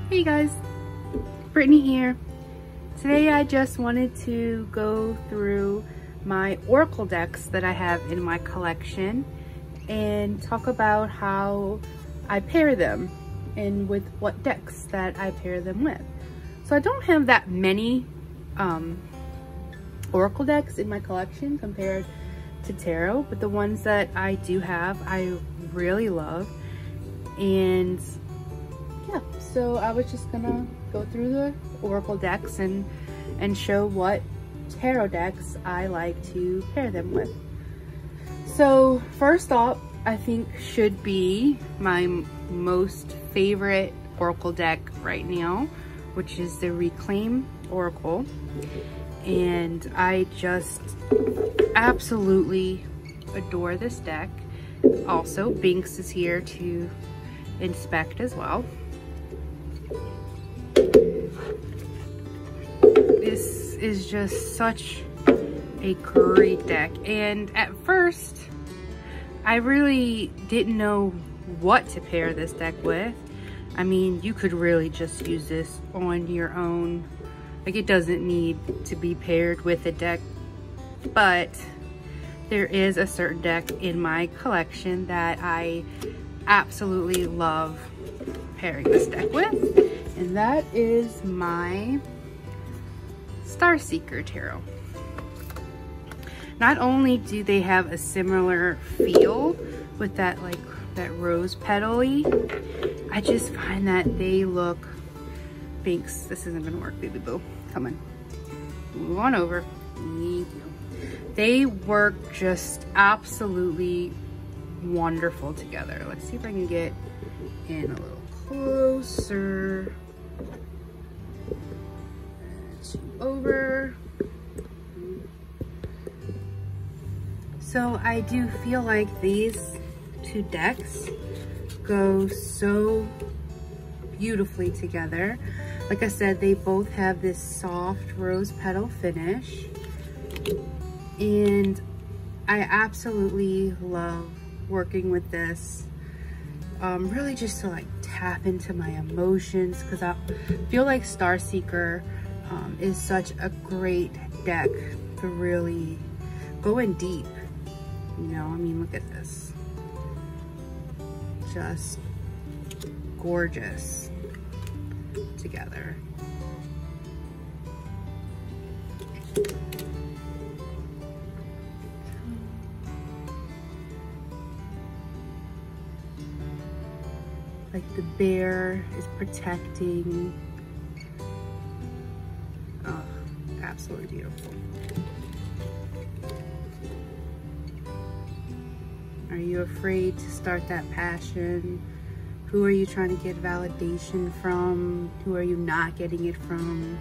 Hey guys, Brittany here. Today I just wanted to go through my Oracle decks that I have in my collection and talk about how I pair them and with what decks that I pair them with. So I don't have that many Oracle decks in my collection compared to tarot, but the ones that I do have I really love. And yeah, so I was just gonna go through the Oracle decks and show what tarot decks I like to pair them with. So first up, I think should be my most favorite Oracle deck right now, which is the Reclaim Oracle. And I just absolutely adore this deck. Also, Binks is here to inspect as well. This is just such a great deck, and at first I really didn't know what to pair this deck with. I mean, you could really just use this on your own. Like, it doesn't need to be paired with a deck, but there is a certain deck in my collection that I absolutely love pairing this deck with, and that is my Starseeker Tarot. Not only do they have a similar feel with that, like, that rose petal-y, I just find that they look... Binks, this isn't gonna work, baby boo. Come on. Move on over. Thank you. They work just absolutely wonderful together. Let's see if I can get in a little closer. Over. So I do feel like these two decks go so beautifully together. Like I said, they both have this soft rose petal finish, and I absolutely love working with this. Really just to like tap into my emotions, because I feel like Starseeker is such a great deck to really go in deep. You know, I mean, look at this. Just gorgeous together. Like the bear is protecting. Oh, absolutely beautiful. Are you afraid to start that passion? Who are you trying to get validation from? Who are you not getting it from?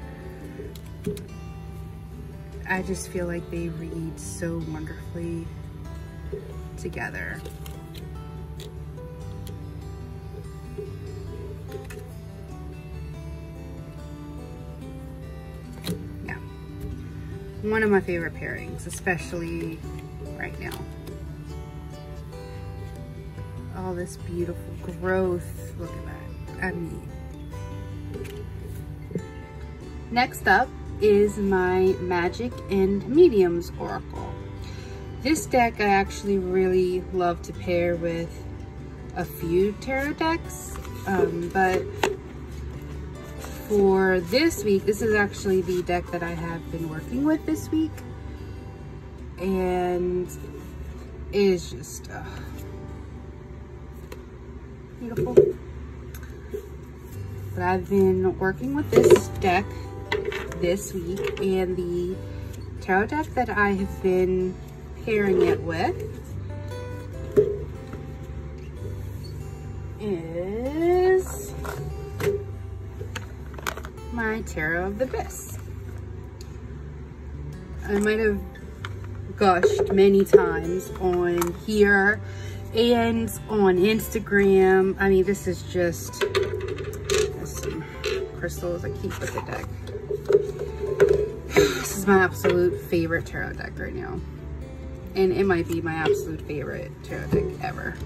I just feel like they read so wonderfully together. Yeah. One of my favorite pairings, especially right now. All this beautiful growth. Look at that. I mean, next up is my Magic and Mediums Oracle. This deck I actually really love to pair with a few tarot decks, but for this week, this is actually the deck that I have been working with this week, and it is just beautiful. But I've been working with this deck this week, and the tarot deck that I have been pairing it with is my Tarot of the Abyss. I might have gushed many times on here and on Instagram. I mean, this is just, there's some crystals I keep with the deck. This is my absolute favorite tarot deck right now. And it might be my absolute favorite tarot deck ever.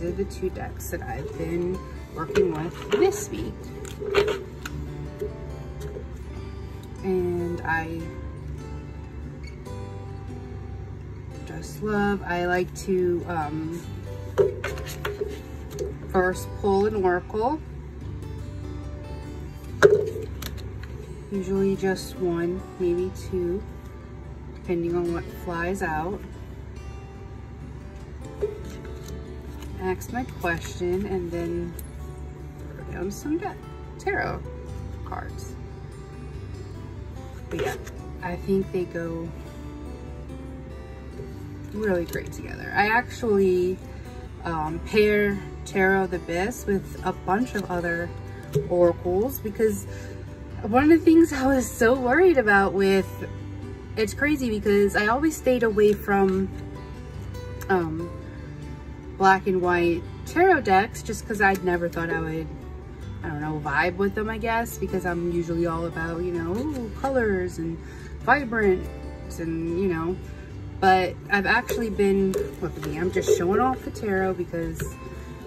these are the two decks that I've been working with this week. And I just love, I like to first pull an oracle. Usually just one, maybe two, depending on what flies out. Ask my question and then throw down some tarot cards. But yeah, I think they go really great together. I actually pair tarot the best with a bunch of other oracles, because one of the things I was so worried about with, it's crazy because I always stayed away from black and white tarot decks just because I'd never thought I would, I don't know, vibe with them, I guess, because I'm usually all about, you know, ooh, colors and vibrant and, you know, but I've actually been, look at me, I'm just showing off the tarot because,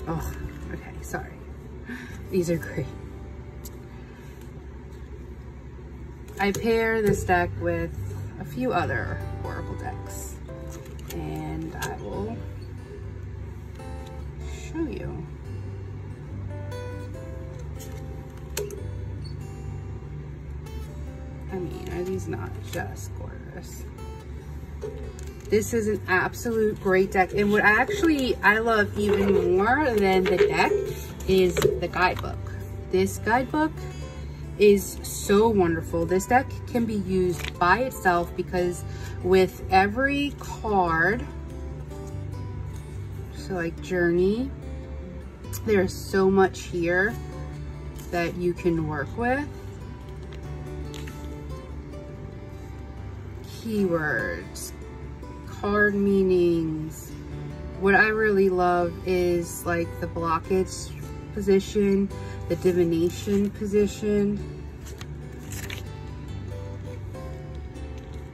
oh, okay, sorry. These are great. I pair this deck with a few other oracle decks, and I will show you. I mean, are these not just gorgeous? This is an absolute great deck, and what I love even more than the deck is the guidebook. This guidebook is so wonderful. This deck can be used by itself because with every card, so like journey, there's so much here that you can work with. Keywords, card meanings. What I really love is like the blockage position, the divination position.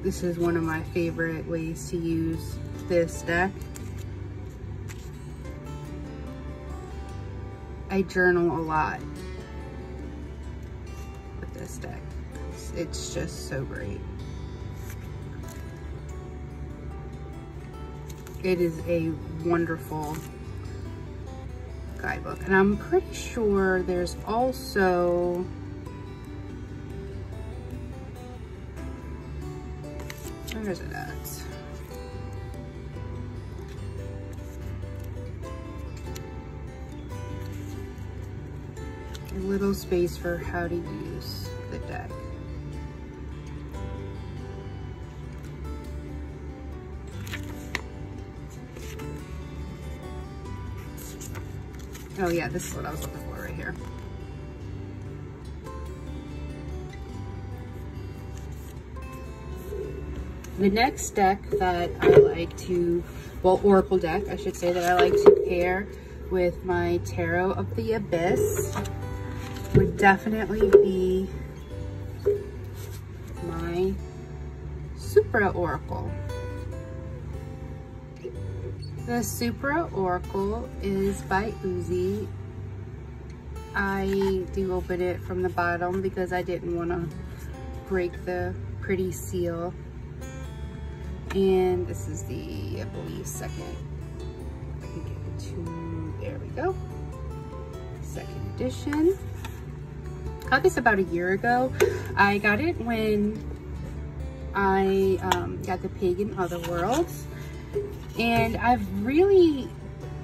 This is one of my favorite ways to use this deck. I journal a lot with this deck. It's just so great. It is a wonderful guidebook, and I'm pretty sure there's also where is it at? A little space for how to use the deck. Oh yeah, this is what I was looking for right here. The next deck that I like to, well, oracle deck, I should say, that I like to pair with my Tarot of the Abyss would definitely be my Supra Oracle. The Supra Oracle is by Uzi. I do open it from the bottom because I didn't want to break the pretty seal. And this is the, I believe, second. I can get it to, there we go. Second edition. Got this about a year ago. I got it when I got the Pagan Otherworlds. And I've really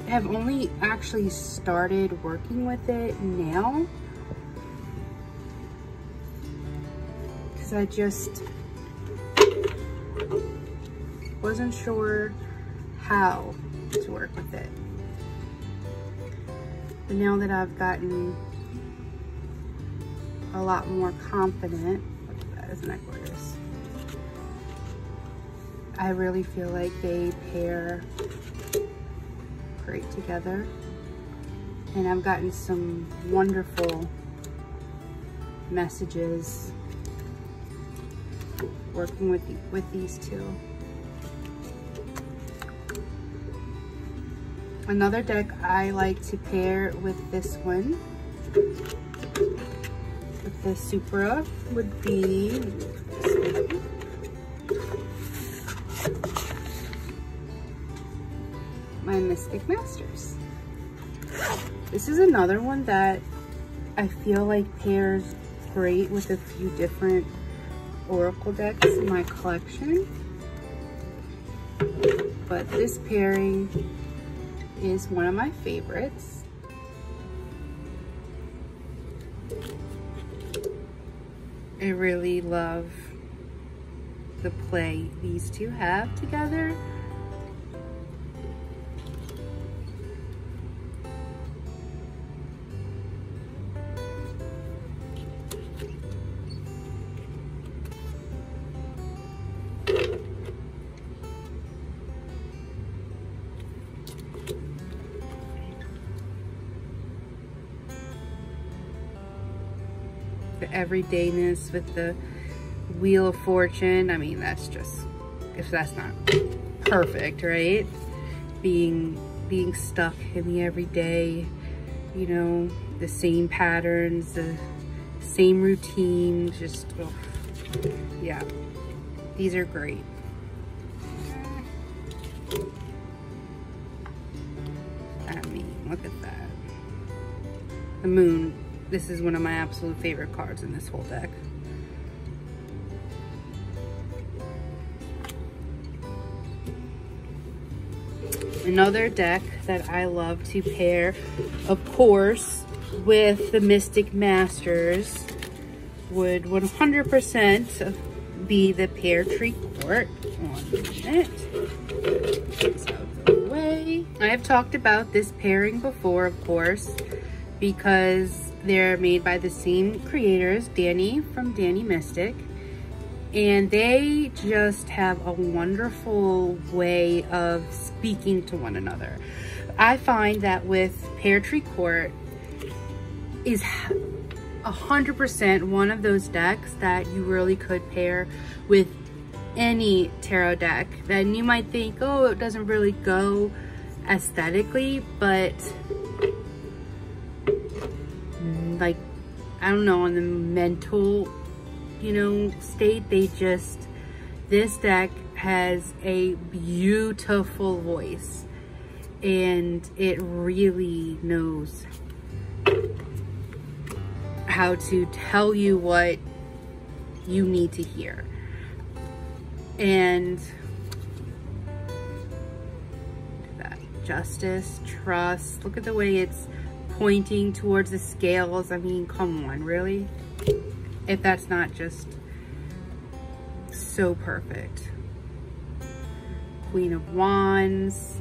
have only actually started working with it now, because I just wasn't sure how to work with it. But now that I've gotten a lot more confident, look at that, isn't that gorgeous? I really feel like they pair great together, and I've gotten some wonderful messages working with these two. Another deck I like to pair with this one, with the Supra, would be my Mystic Masters. This is another one that I feel like pairs great with a few different Oracle decks in my collection. But this pairing is one of my favorites. I really love the play these two have together. The everydayness with the Wheel of Fortune. I mean, that's just, if that's not perfect, right? Being stuck in the everyday, you know, the same patterns, the same routines, just, oh, yeah, these are great. I mean, look at that. The Moon. This is one of my absolute favorite cards in this whole deck. Another deck that I love to pair, of course, with the Mystic Masters would 100% be the Pear Tree Court. 1 minute. It's out of the way. I have talked about this pairing before, of course, because they're made by the same creators, Danny from Danny Mystic, and they just have a wonderful way of speaking to one another. I find that with Pear Tree Court is 100% one of those decks that you really could pair with any tarot deck. Then you might think, oh, it doesn't really go aesthetically, but like, I don't know, on the mental, you know, state, they just, this deck has a beautiful voice and it really knows how to tell you what you need to hear. And that justice, trust, look at the way it's pointing towards the scales. I mean, come on, really? If that's not just so perfect. Queen of Wands,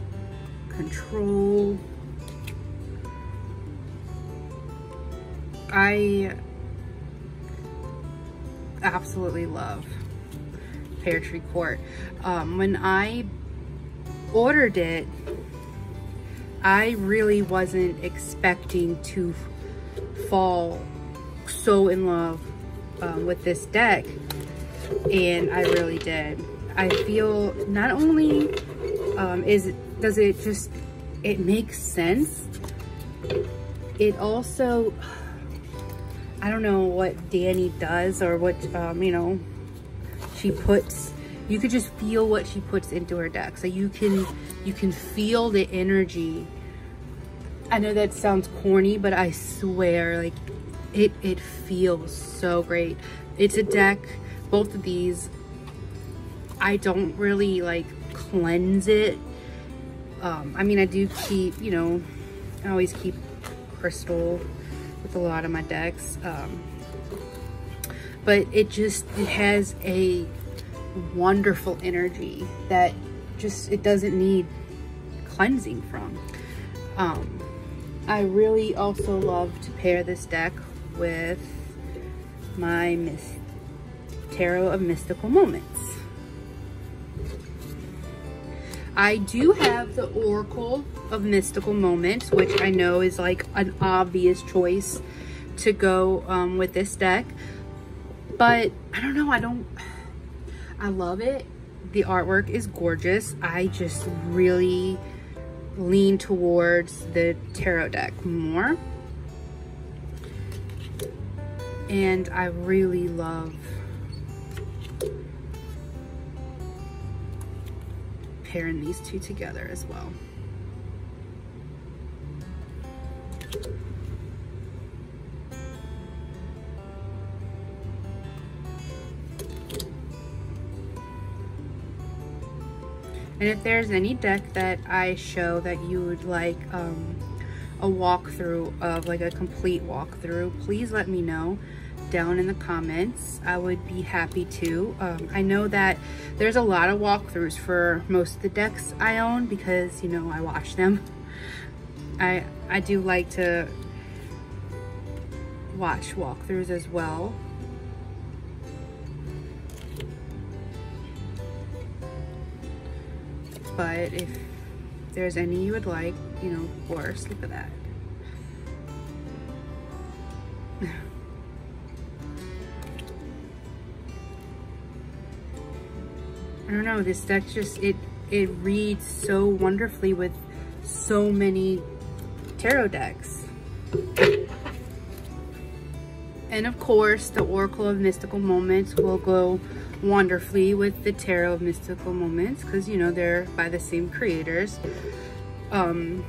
control. I absolutely love Pear Tree Court. When I ordered it, I really wasn't expecting to fall so in love with this deck, and I really did. I feel not only does it just, it makes sense, it also, I don't know what Danny does or what, you know, she puts, you could just feel what she puts into her deck. So you can feel the energy. I know that sounds corny, but I swear, like, it feels so great. It's a deck, both of these, I don't really like cleanse it. I mean, I do keep, you know, I always keep crystal with a lot of my decks. But it has a wonderful energy that just, it doesn't need cleansing from. I really also love to pair this deck with my Tarot of Mystical Moments. I do have the Oracle of Mystical Moments, which I know is like an obvious choice to go with this deck. But I don't know, I love it. The artwork is gorgeous. I just really lean towards the tarot deck more. And I really love pairing these two together as well. And if there's any deck that I show that you would like a walkthrough of, like a complete walkthrough, please let me know down in the comments. I would be happy to. I know that there's a lot of walkthroughs for most of the decks I own because, you know, I watch them. I do like to watch walkthroughs as well. But if there's any you would like, you know, of course, look at that. I don't know, this deck just, it reads so wonderfully with so many tarot decks. And of course, the Oracle of Mystical Moments will go wonderfully with the Tarot of Mystical Moments because, you know, they're by the same creators. I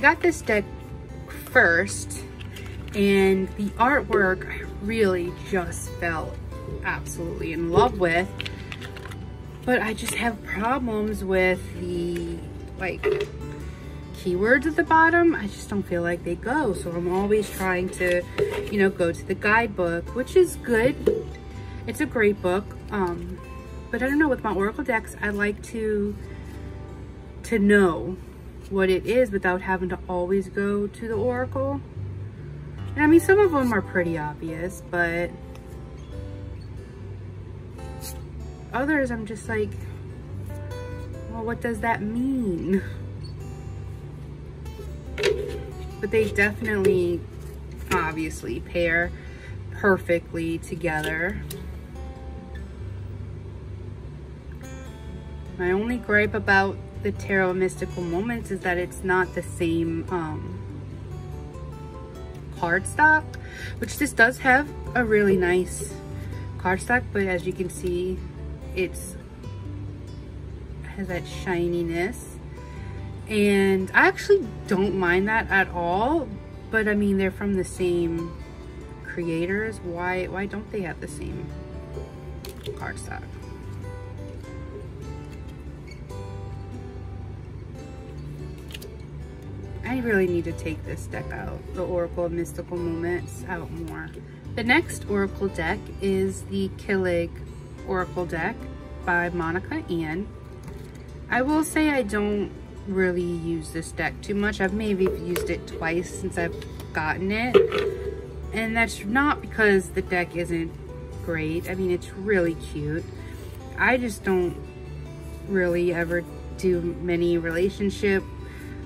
got this deck first, and the artwork I really just fell absolutely in love with, but I just have problems with the, like, keywords at the bottom. I just don't feel like they go, so I'm always trying to, you know, go to the guidebook, which is good. It's a great book, but I don't know, with my Oracle decks, I like to know what it is without having to always go to the Oracle. And I mean, some of them are pretty obvious, but others I'm just like, well, what does that mean? But they definitely, obviously, pair perfectly together. My only gripe about the Tarot of Mystical Moments is that it's not the same cardstock, which this does have a really nice cardstock, but as you can see, it has that shininess. And I actually don't mind that at all, but I mean, they're from the same creators. Why don't they have the same cardstock? I really need to take this deck out, the Oracle of Mystical Moments, out more. The next Oracle deck is the Killig Oracle deck by Monica Ann. I will say I don't really use this deck too much. I've maybe used it twice since I've gotten it, and that's not because the deck isn't great. I mean, it's really cute. I just don't really ever do many relationship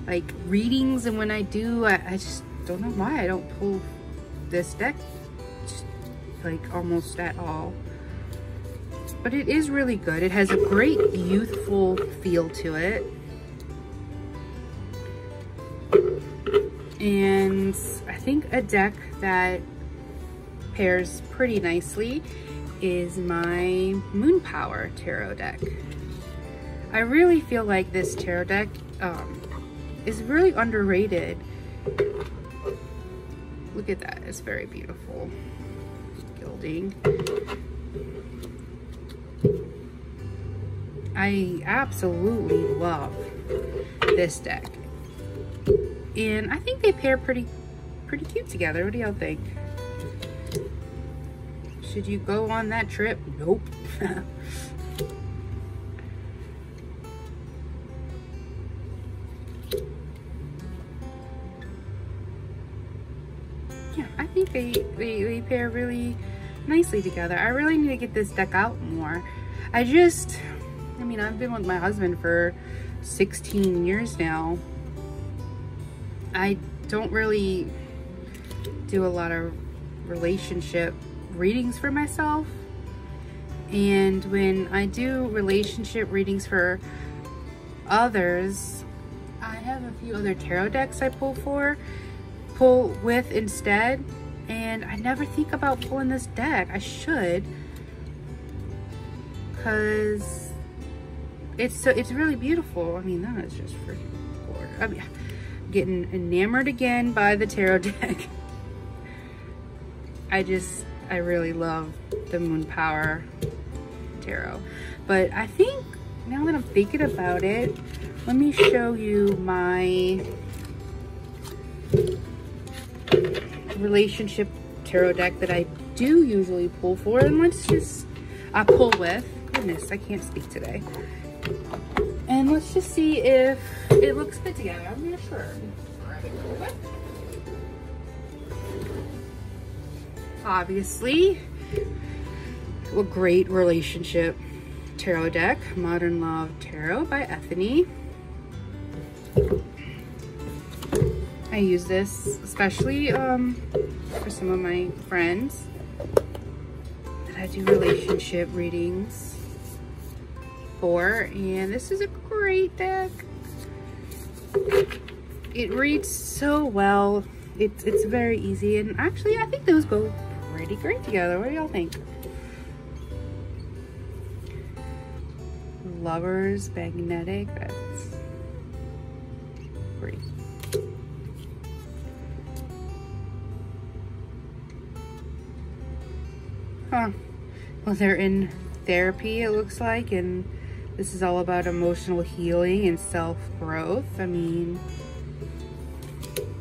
like readings, and when I do, I just don't know why I don't pull this deck like almost at all. But it is really good. It has a great youthful feel to it. And I think a deck that pairs pretty nicely is my Moon Power Tarot deck. I really feel like this tarot deck is really underrated. Look at that, it's very beautiful. Gilding. I absolutely love this deck. And I think they pair pretty cute together. What do y'all think? Should you go on that trip? Nope. Yeah, I think they pair really nicely together. I really need to get this deck out more. I mean, I've been with my husband for 16 years now. I don't really do a lot of relationship readings for myself. And when I do relationship readings for others, I have a few other tarot decks I pull with instead, and I never think about pulling this deck. I should, because it's really beautiful. I mean, that is just freaking gorgeous. I mean, I'm getting enamored again by the tarot deck. I really love the Moon Power Tarot. But I think, now that I'm thinking about it, let me show you my relationship tarot deck that I do usually pull for, and I pull with. Goodness, I can't speak today. And let's just see if it looks good together. I'm not sure. Grab it real quick. Obviously, a great relationship tarot deck, Modern Love Tarot by Ethany. I use this especially for some of my friends that I do relationship readings for, and this is a great deck. It reads so well. It's very easy, and actually I think those go pretty great together. What do y'all think? Lovers Magnetic, that's great. Huh. Well, they're in therapy, it looks like, and this is all about emotional healing and self-growth. I mean,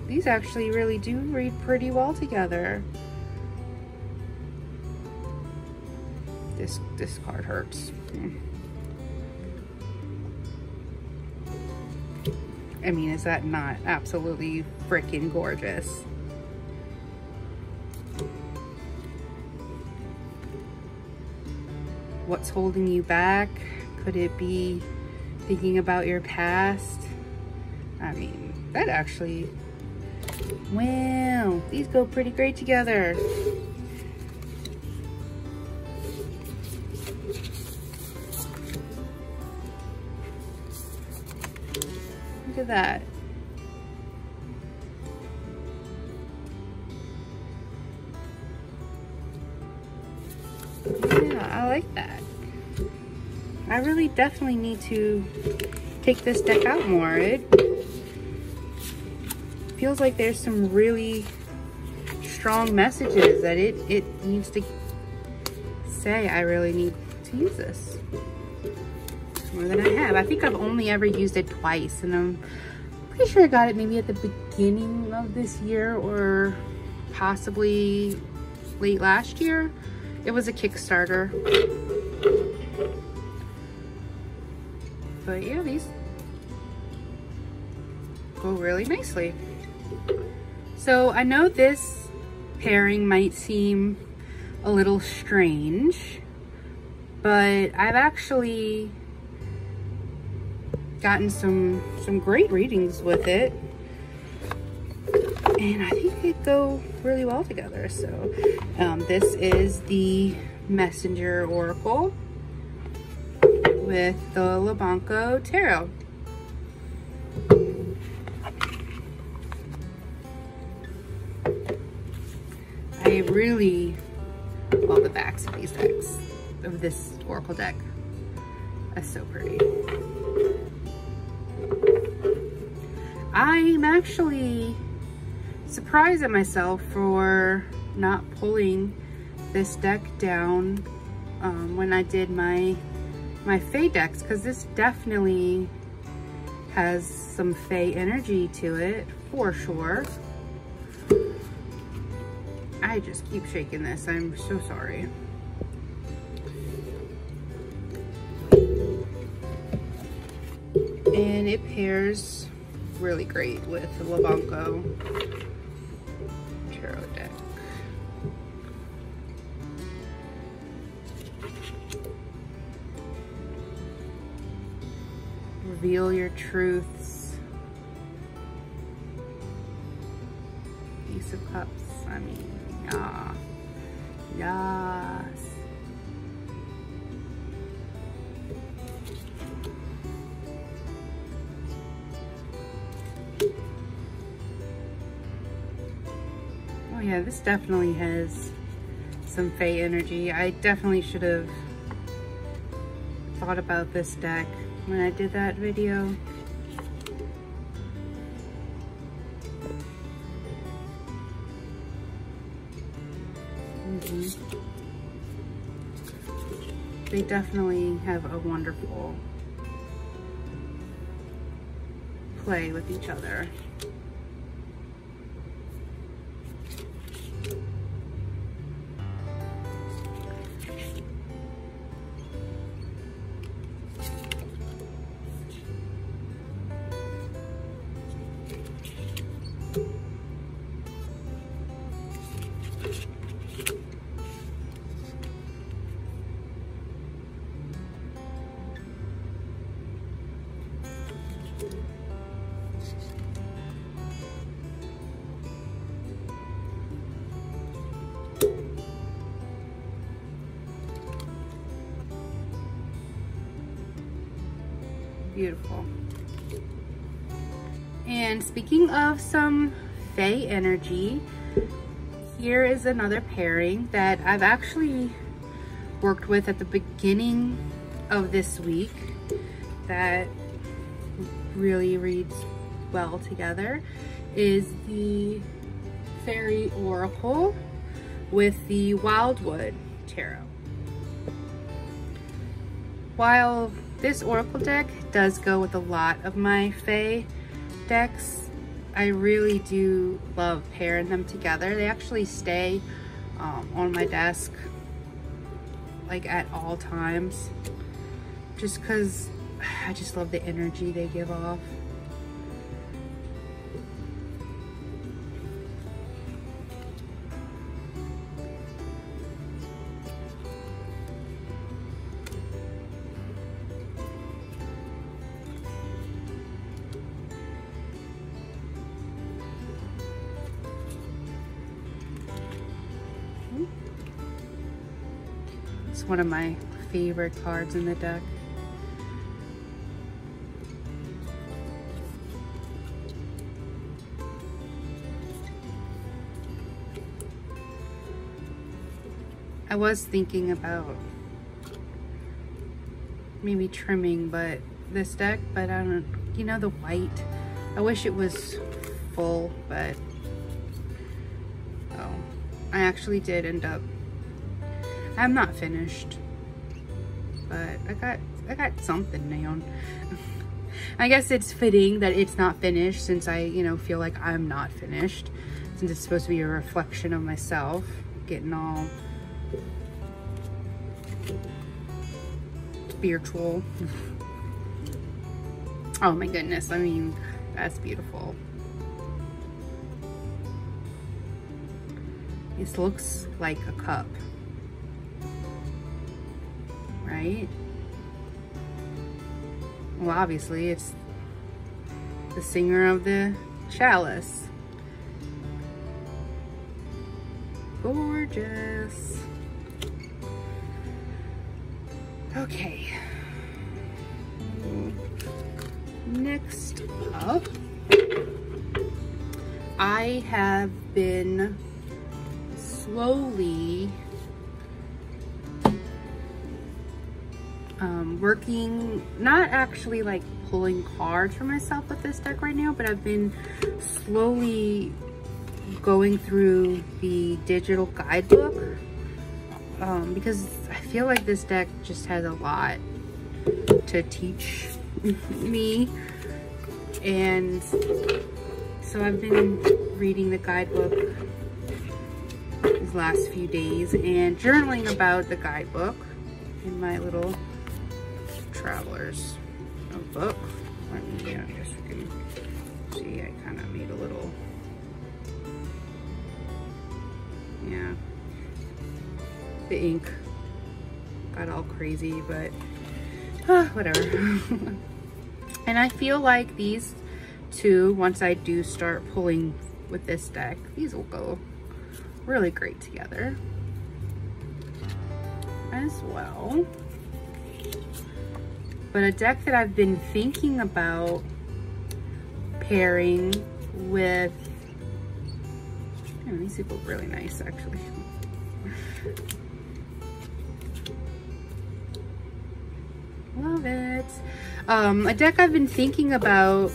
these actually really do read pretty well together. This card hurts. I mean, is that not absolutely freaking gorgeous? What's holding you back? Could it be thinking about your past? I mean, that actually, wow, these go pretty great together. Look at that. Yeah, I like that. I really definitely need to take this deck out more. It feels like there's some really strong messages that it needs to say. I really need to use this more than I have. I think I've only ever used it twice, and I'm pretty sure I got it maybe at the beginning of this year or possibly late last year. It was a Kickstarter. But yeah, these go really nicely. So I know this pairing might seem a little strange, but I've actually gotten some great readings with it, and I think they go really well together. So this is the Messenger Oracle with the Labanco Tarot. I really love the backs of these decks, of this Oracle deck. That's so pretty. I'm actually surprised at myself for not pulling this deck down when I did my Fae decks, because this definitely has some Fae energy to it for sure. I just keep shaking this. I'm so sorry. And it pairs really great with the Labanco Tarot deck. Reveal your truths. Ace of Cups. I mean, yeah. Yes. Yeah, this definitely has some Fae energy. I definitely should have thought about this deck when I did that video. They definitely have a wonderful play with each other. Beautiful. And speaking of some Fae energy, here is another pairing that I've actually worked with at the beginning of this week that really reads well together, is the Fairy Oracle with the Wildwood Tarot. While this Oracle deck does go with a lot of my Fae decks, I really do love pairing them together. They actually stay on my desk like at all times, just because I just love the energy they give off. It's one of my favorite cards in the deck. I was thinking about maybe trimming this deck, but I don't, you know, the white, I wish it was full, but oh, I actually did end up, I'm not finished, but I got something down. I guess it's fitting that it's not finished, since I, you know, feel like I'm not finished, since it's supposed to be a reflection of myself, getting all spiritual. Oh my goodness, I mean, that's beautiful. This looks like a cup, right? Well, obviously it's the singer of the chalice. Gorgeous. Okay. Next up, I have been slowly working, not actually like pulling cards for myself with this deck right now, but I've been slowly going through the digital guidebook because I feel like this deck just has a lot to teach me, and so I've been reading the guidebook these last few days and journaling about the guidebook in my little traveler's notebook. Let me, I guess you can see, I kind of made a little, yeah, the ink got all crazy, but whatever. And I feel like these two, once I do start pulling with this deck, these will go really great together as well. But a deck that I've been thinking about pairing with, Man, these people are really nice, actually. Love it. A deck I've been thinking about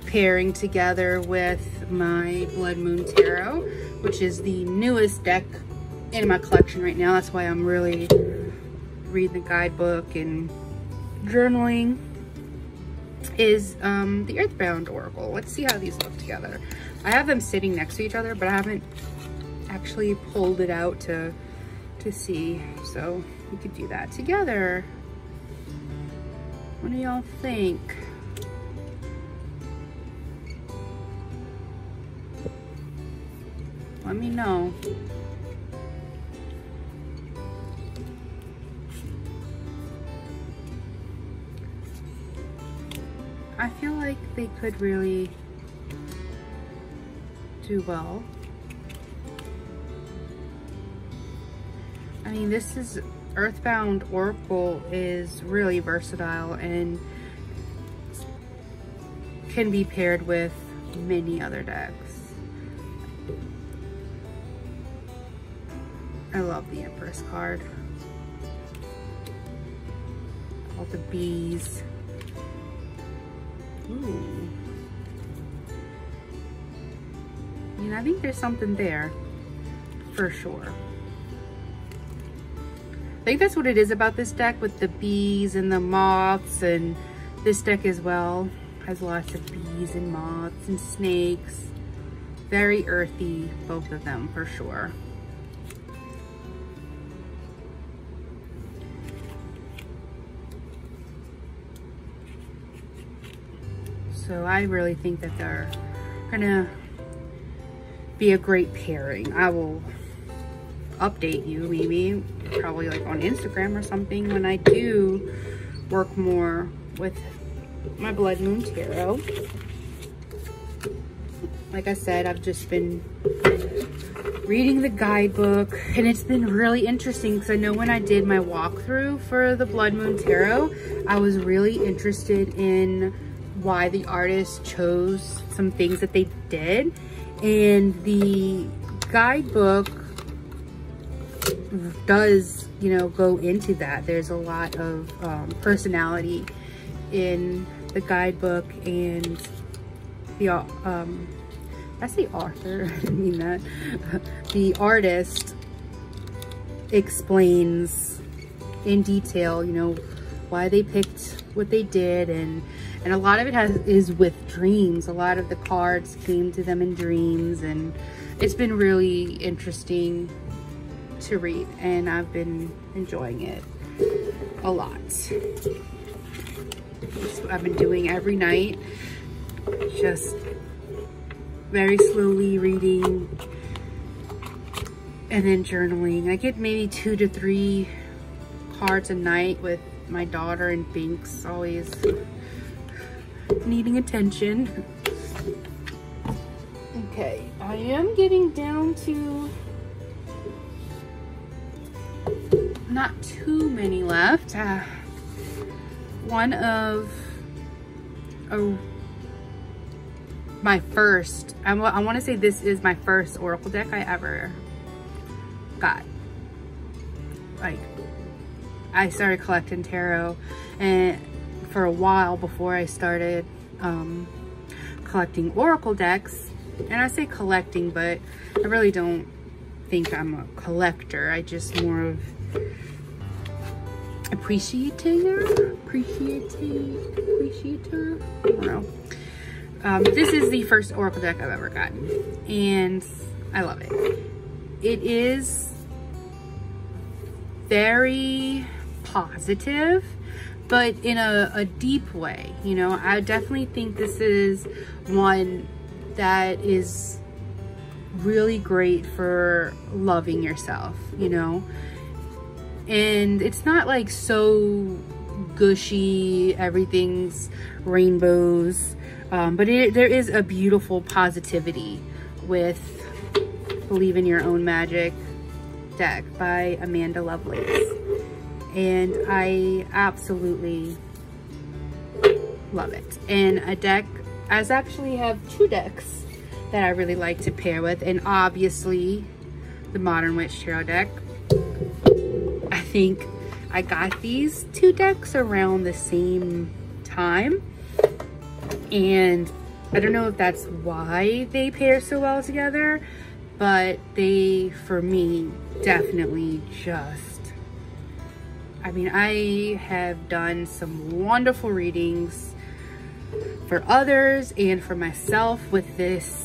pairing together with my Blood Moon Tarot, which is the newest deck in my collection right now. That's why I'm really reading the guidebook and journaling, is the Earthbound Oracle. Let's see how these look together. I have them sitting next to each other, but I haven't actually pulled it out to see. So we could do that together. What do y'all think? Let me know. I feel like they could really do well. I mean, this is Earthbound Oracle is really versatile and can be paired with many other decks. I love the Empress card. All the bees. Ooh. I mean, I think there's something there for sure. I think that's what it is about this deck, with the bees and the moths, and this deck as well has lots of bees and moths and snakes. Very earthy, both of them for sure. So I really think that they're gonna be a great pairing. I will update you maybe probably like on Instagram or something when I do work more with my Blood Moon Tarot. Like I said, I've just been reading the guidebook, and it's been really interesting because I know when I did my walkthrough for the Blood Moon Tarot, I was really interested in why the artist chose some things that they did, and the guidebook does, you know, go into that. There's a lot of personality in the guidebook, and the that's the author, I didn't mean that. The artist explains in detail, you know, why they picked what they did, and a lot of it is with dreams. A lot of the cards came to them in dreams, and it's been really interesting to read, and I've been enjoying it a lot. That's what I've been doing every night, just very slowly reading and then journaling. I get maybe 2 to 3 cards a night, with my daughter and Binks always needing attention. Okay, I am getting down to not too many left. One of my first, I want to say this is my first Oracle deck I ever got. Like, I started collecting tarot and for a while before I started collecting Oracle decks. And I say collecting, but I really don't think I'm a collector. I just more of appreciator. I don't know. This is the first Oracle deck I've ever gotten, and I love it. It is very positive, but in a deep way. You know, I definitely think this is one that is really great for loving yourself, you know? And it's not like so gushy, everything's rainbows, but there is a beautiful positivity with Believe in Your Own Magic deck by Amanda Lovelace. And I absolutely love it. And I actually have 2 decks that I really like to pair with, and obviously the Modern Witch Tarot deck. I think I got these two decks around the same time, and I don't know if that's why they pair so well together, but they, for me, definitely just, I mean, I have done some wonderful readings for others and for myself with this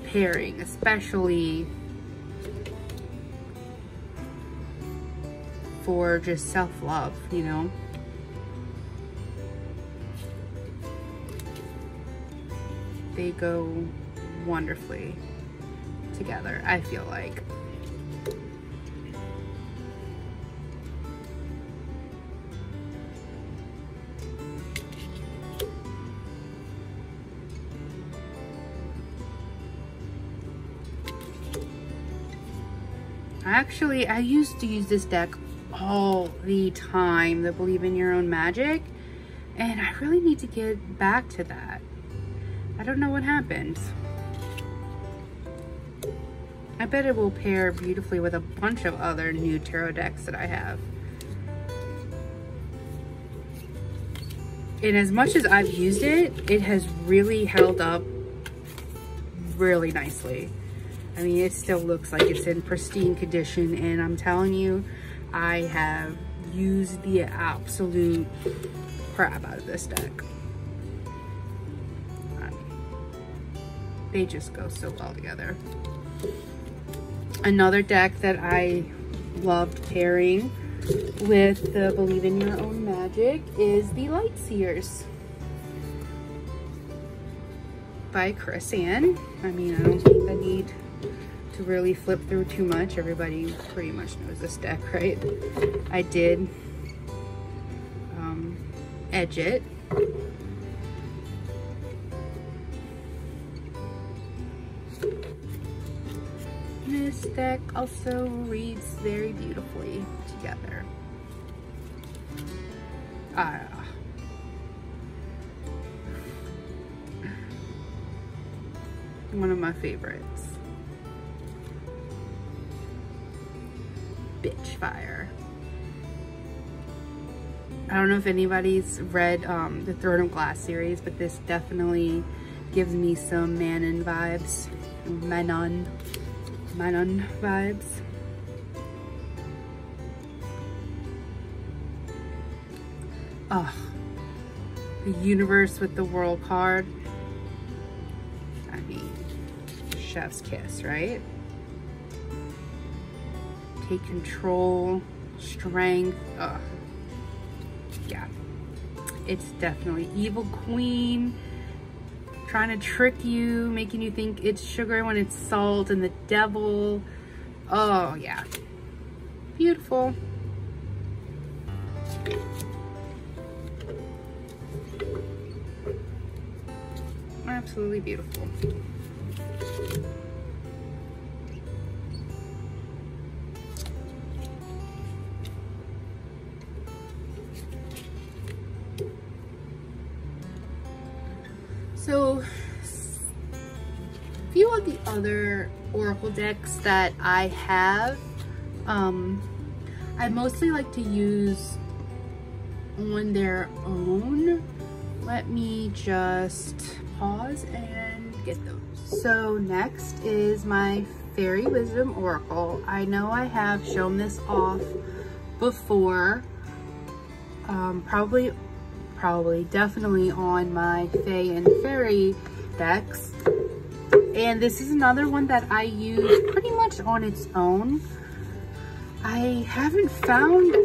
pairing, especially for just self-love, you know. They go wonderfully together, I feel like. Actually, I used to use this deck all the time, the Believe in Your Own Magic, and I really need to get back to that. I don't know what happened. I bet it will pair beautifully with a bunch of other new tarot decks that I have. And as much as I've used it, it has really held up really nicely. I mean, it still looks like it's in pristine condition, and I'm telling you, I have used the absolute crap out of this deck. They just go so well together. Another deck that I loved pairing with the Believe in Your Own Magic is the Light Seers by Chris Ann. I mean, I don't think I need to really flip through too much. Everybody pretty much knows this deck, right? I did edge it. This deck also reads very beautifully together. One of my favorites. Bitch Fire. I don't know if anybody's read the Throne of Glass series, but this definitely gives me some Manon vibes. Manon vibes. Oh, the Universe with the World card. I mean, chef's kiss, right? Take control, strength. Yeah, it's definitely Evil Queen, trying to trick you, making you think it's sugar when it's salt, and the Devil. Oh yeah, beautiful. Absolutely beautiful. So, a few of the other Oracle decks that I have, I mostly like to use on their own. Let me just pause and get those. So next is my Fairy Wisdom Oracle. I know I have shown this off before, definitely on my Fae and Fairy decks. And this is another one that I use pretty much on its own. I haven't found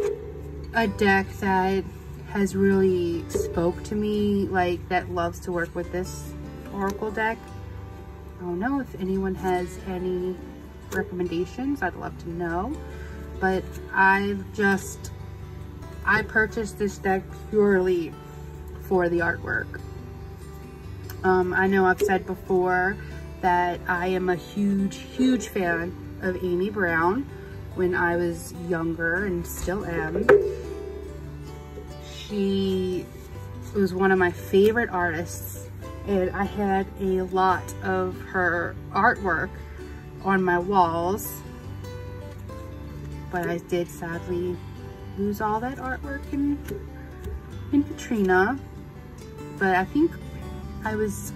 a deck that has really spoke to me, like that loves to work with this Oracle deck. I don't know if anyone has any recommendations. I'd love to know. But I purchased this deck purely for the artwork. I know I've said before that I am a huge fan of Amy Brown when I was younger, and still am. She was one of my favorite artists and I had a lot of her artwork on my walls, but I did sadly lose all that artwork in Katrina. But I think I was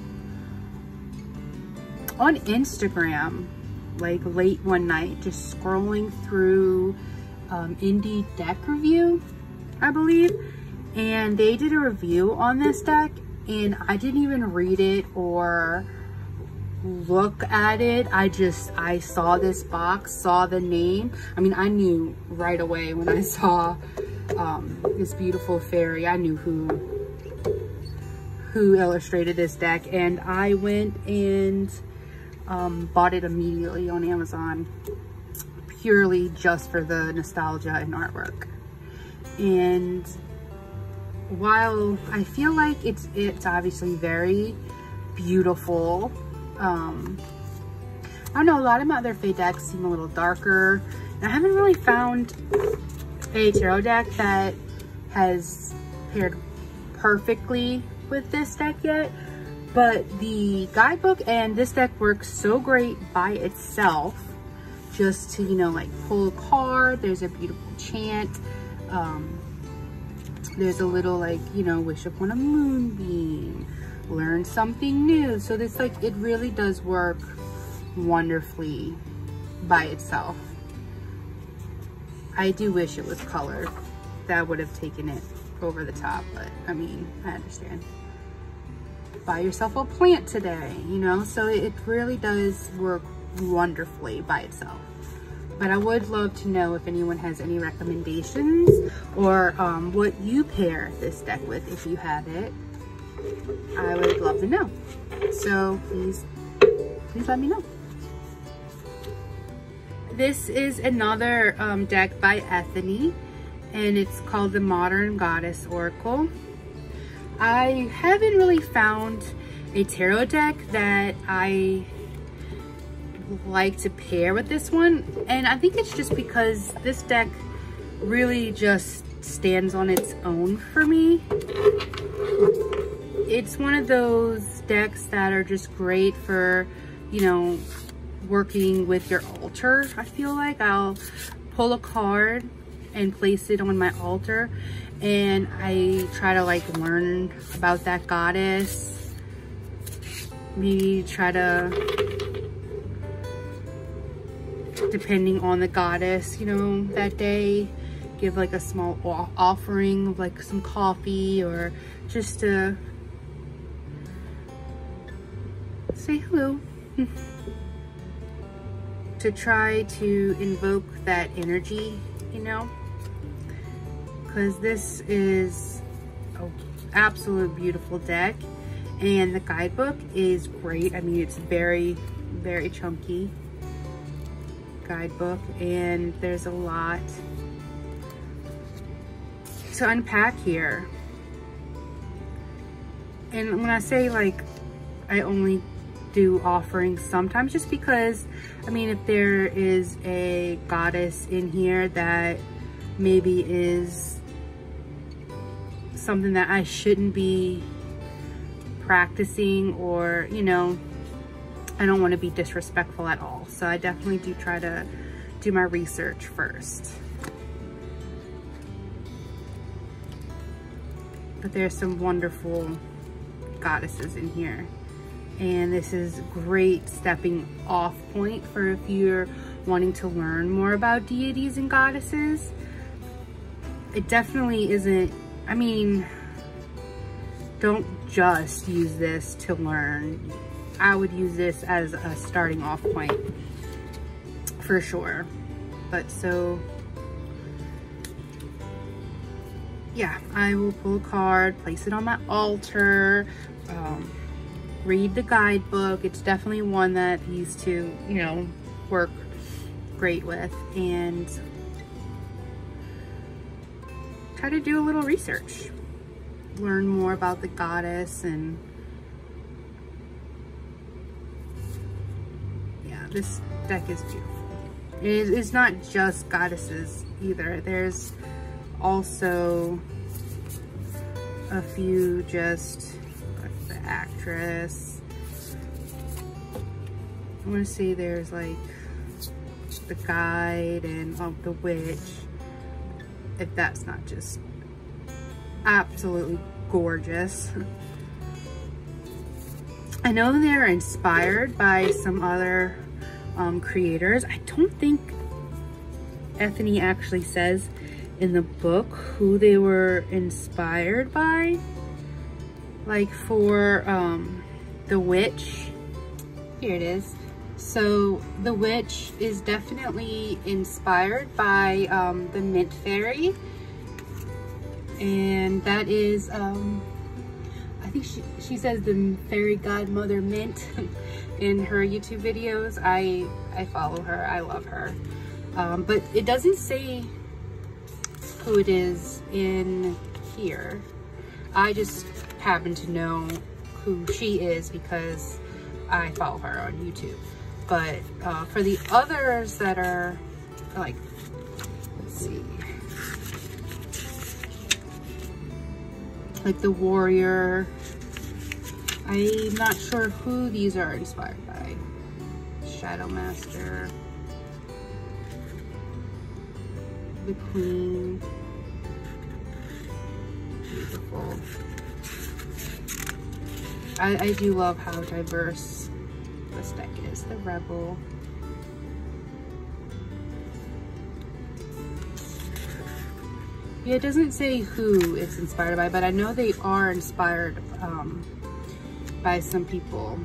on Instagram like late one night, just scrolling through Indie Deck Review, I believe, and they did a review on this deck, and I didn't even read it or look at it. I saw this box, saw the name. I mean, I knew right away when I saw this beautiful fairy. I knew who illustrated this deck, and I went and bought it immediately on Amazon, purely just for the nostalgia and artwork. And while I feel like it's obviously very beautiful, I don't know, a lot of my other Fae decks seem a little darker. I haven't really found a tarot deck that has paired perfectly with this deck yet, but the guidebook and this deck works so great by itself, just to, you know, like pull a card. There's a beautiful chant, there's a little, like, you know, wish upon a moonbeam, learn something new. So this, like, it really does work wonderfully by itself. I do wish it was colored. That would have taken it over the top, but I mean, I understand. Buy yourself a plant today, you know? So it really does work wonderfully by itself. But I would love to know if anyone has any recommendations, or what you pair this deck with if you have it. I would love to know. So please let me know. This is another deck by Ethany, and it's called the Modern Goddess Oracle. I haven't really found a tarot deck that I like to pair with this one, and I think it's just because this deck really just stands on its own for me. It's one of those decks that are just great for, you know, working with your altar. I feel like I'll pull a card and place it on my altar, and I try to, like, learn about that goddess. Maybe try to, depending on the goddess, you know, that day, give like a small offering of like some coffee, or just to say hello. To try to invoke that energy, you know, because this is an absolute beautiful deck, and the guidebook is great. I mean, it's very, very chunky guidebook, and there's a lot to unpack here. And when I say, like, I only do offerings sometimes, just because, I mean, if there is a goddess in here that maybe is something that I shouldn't be practicing, or, you know, I don't want to be disrespectful at all. So I definitely do try to do my research first. But there's some wonderful goddesses in here. And this is great stepping off point for if you're wanting to learn more about deities and goddesses. It definitely isn't, I mean, don't just use this to learn. I would use this as a starting off point for sure. But so, yeah, I will pull a card, place it on my altar, read the guidebook. It's definitely one that used to, you know, work great with, and try to do a little research, learn more about the goddess. And yeah, this deck is beautiful. It's not just goddesses either. There's also a few just, what's that? actress. I want to say there's like the guide and the witch. If that's not just absolutely gorgeous. I know they're inspired by some other creators. I don't think Ethany actually says in the book who they were inspired by. Like for the witch, here it is. So the witch is definitely inspired by the Mint Fairy, and that is I think she says the fairy godmother Mint in her YouTube videos. I follow her, I love her, but it doesn't say who it is in here. I just happen to know who she is because I follow her on YouTube. But for the others that are like, let's see, like the warrior, I'm not sure who these are inspired by. Shadow Master, the Queen, beautiful. I do love how diverse this deck is. The Rebel. Yeah, it doesn't say who it's inspired by, but I know they are inspired by some people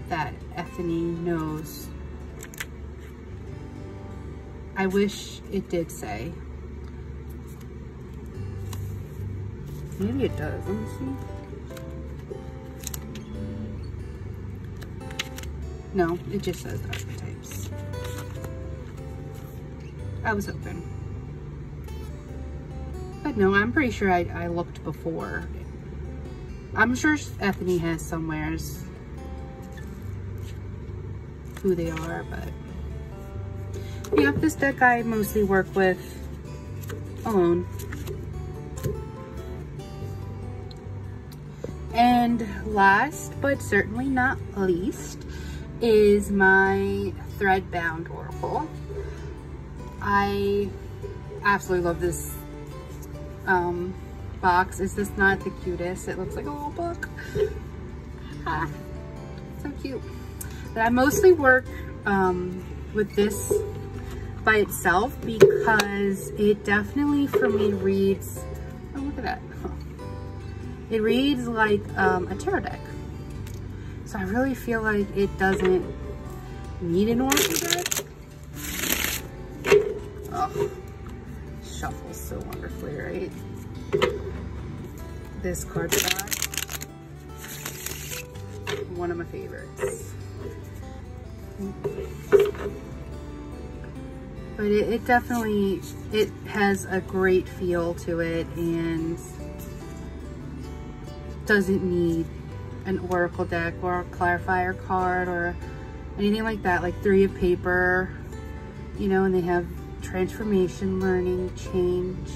that Ethany knows. I wish it did say. Maybe it does. Let me see. No, it just says archetypes. I was hoping. But no, I'm pretty sure I looked before. I'm sure Ethany has somewheres who they are, but yeah, this deck I mostly work with alone. And last, but certainly not least, is my Threadbound Oracle. I absolutely love this box. Is this not the cutest? It looks like a little book. Ah, so cute. But I mostly work with this by itself because it definitely for me reads, oh look at that. It reads like a tarot deck. So I really feel like it doesn't need an oracle deck. Oh, shuffles so wonderfully, right? This cardstock, one of my favorites. But it definitely, it has a great feel to it and doesn't need an oracle deck or a clarifier card or anything like that, like 3 of paper, you know, and they have transformation, learning, change.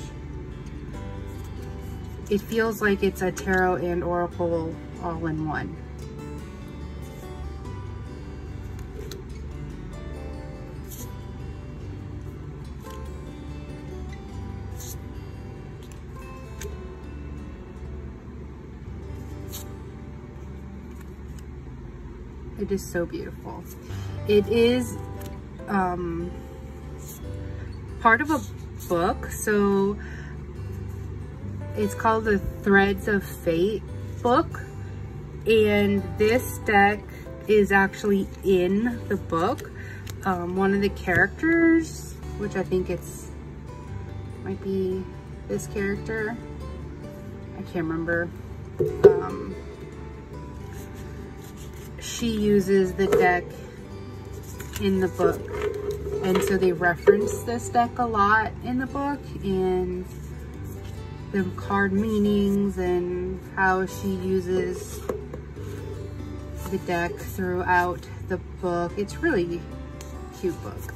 It feels like it's a tarot and oracle all in one. It is so beautiful. It is part of a book, so it's called the Threads of Fate book, and this deck is actually in the book. One of the characters, which I think might be this character, I can't remember. She uses the deck in the book, and so they reference this deck a lot in the book and the card meanings and how she uses the deck throughout the book. It's really cute book.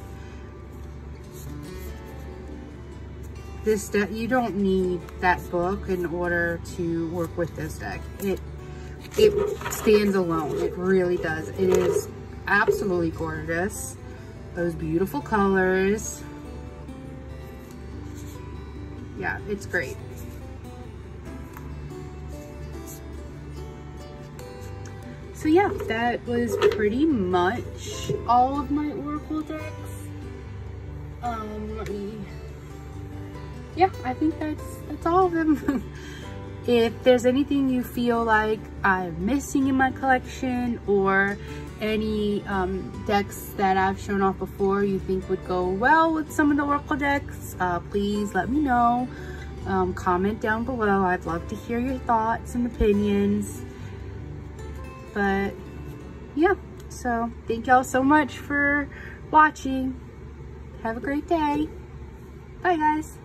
This deck, you don't need that book in order to work with this deck. It it stands alone. It really does. It is absolutely gorgeous. Those beautiful colors. Yeah, it's great. So yeah, that was pretty much all of my Oracle decks. Yeah, I think that's all of them. If there's anything you feel like I'm missing in my collection, or any decks that I've shown off before you think would go well with some of the Oracle decks, please let me know. Comment down below. I'd love to hear your thoughts and opinions. But yeah, so thank y'all so much for watching. Have a great day. Bye guys.